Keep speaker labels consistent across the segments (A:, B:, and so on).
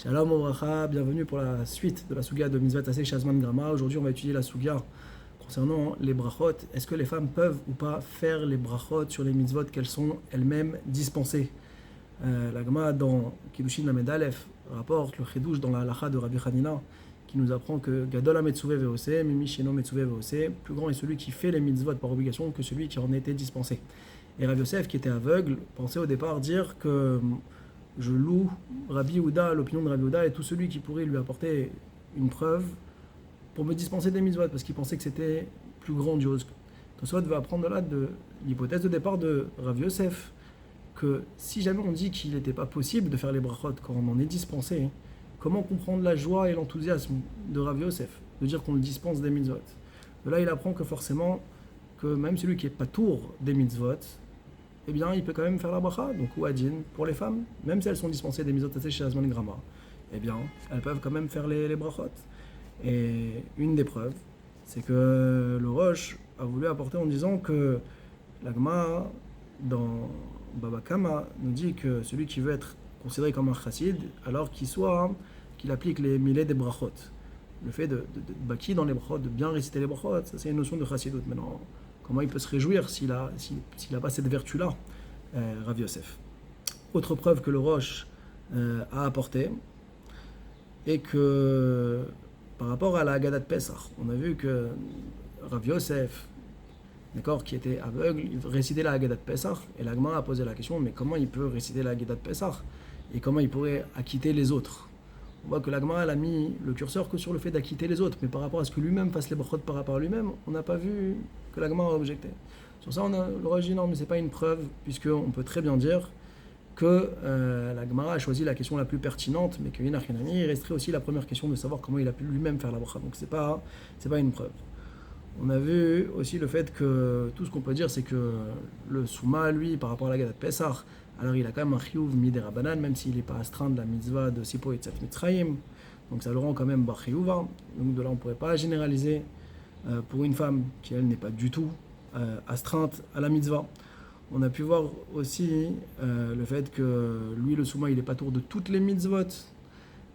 A: Shalom Obracha, bienvenue pour la suite de la Suga de Mitzvot Aseh Shazman Grama. Aujourd'hui, on va étudier la Suga concernant les brachot. Est-ce que les femmes peuvent ou pas faire les brachot sur les mitzvot qu'elles sont elles-mêmes dispensées? La Gemara dans Kiddushin Lamed Aleph rapporte le Chidouche dans la halacha de Rabbi Hanina qui nous apprend que Gadol HaMetzuvé Ve'oseh, Mimi Sheno Metzuvé Ve'oseh, plus grand est celui qui fait les mitzvot par obligation que celui qui en était dispensé. Et Rabbi Yosef, qui était aveugle, pensait au départ dire que je loue Rabbi Houda, l'opinion de Rabbi Houda, et tout celui qui pourrait lui apporter une preuve pour me dispenser des mitzvot, parce qu'il pensait que c'était plus grandiose. Tosfot va apprendre là de l'hypothèse de départ de Rabbi Yosef, que si jamais on dit qu'il n'était pas possible de faire les brachot quand on en est dispensé, comment comprendre la joie et l'enthousiasme de Rabbi Yosef, de dire qu'on le dispense des mitzvot? De là, il apprend que forcément, que même celui qui n'est pas tour des mitzvot, eh bien, il peut quand même faire la bracha, donc ou adin, pour les femmes, même si elles sont dispensées des mitzvot chez Azman Grama, eh bien, elles peuvent quand même faire les brachot. Et une des preuves, c'est que le Rosh a voulu apporter en disant que la Gemara, dans Baba Kama, nous dit que celui qui veut être considéré comme un chassid, alors qu'il applique les millets des brachot. Le fait de baki dans les brachot, de bien réciter les brachot, ça c'est une notion de chassidut. Maintenant, comment il peut se réjouir s'il n'a pas cette vertu-là, Rav Yosef? Autre preuve que le Rosh a apporté est que par rapport à la Haggadah de Pesach, on a vu que Rav Yosef, d'accord, qui était aveugle, il récitait la Haggadah de Pesach, et la Gemara a posé la question, mais comment il peut réciter la Haggadah de Pesach et comment il pourrait acquitter les autres? On voit que la Gemara a mis le curseur que sur le fait d'acquitter les autres, mais par rapport à ce que lui-même fasse les brachot par rapport à lui-même, on n'a pas vu que la Gemara a objecté. Sur ça, le Rosh dit non, mais c'est pas une preuve, puisqu'on peut très bien dire que la Gemara a choisi la question la plus pertinente, mais qu'il resterait aussi la première question de savoir comment il a pu lui-même faire la bracha. Donc c'est pas une preuve. On a vu aussi le fait que tout ce qu'on peut dire, c'est que le Souma, lui, par rapport à la Haggadah de Pesach, alors il a quand même un chiyuv midei Rabbanan, même s'il n'est pas astreint de la mitzvah de Sipo et Tzat Mitzrayim. Donc ça le rend quand même bar chiyuva. Donc de là, on ne pourrait pas généraliser pour une femme qui, elle, n'est pas du tout astreinte à la mitzvah. On a pu voir aussi le fait que lui, le Souma, il n'est pas tour de toutes les mitzvot.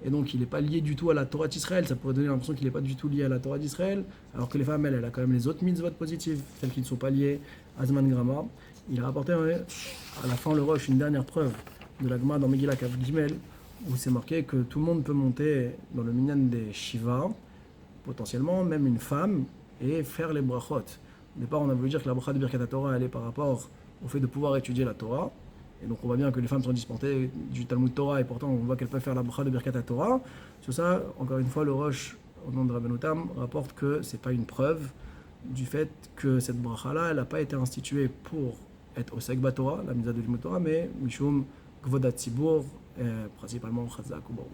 A: Et donc, il n'est pas lié du tout à la Torah d'Israël. Ça pourrait donner l'impression qu'il n'est pas du tout lié à la Torah d'Israël. Alors que les femmes, elle a quand même les autres mitzvot positives, celles qui ne sont pas liées à Zman Grama. Il a rapporté à la fin le Rosh une dernière preuve de la Gemara dans Megillah Kav Gimel, où c'est marqué que tout le monde peut monter dans le minyan des Shiva, potentiellement même une femme, et faire les brachot. Au départ, on a voulu dire que la bracha de Birkat Torah, elle est par rapport au fait de pouvoir étudier la Torah. Et donc on voit bien que les femmes sont dispensées du Talmud Torah, et pourtant on voit qu'elles peuvent faire la bracha de Birkat Torah. Sur ça, encore une fois, le Rosh, au nom de Rabbeinu Tam, rapporte que c'est pas une preuve du fait que cette bracha-là, elle n'a pas été instituée pour être au Sekba Torah, la mitzvah de Limud Torah, mais Mishum Gvodat Tzibur, principalement Chazak ou Baruch.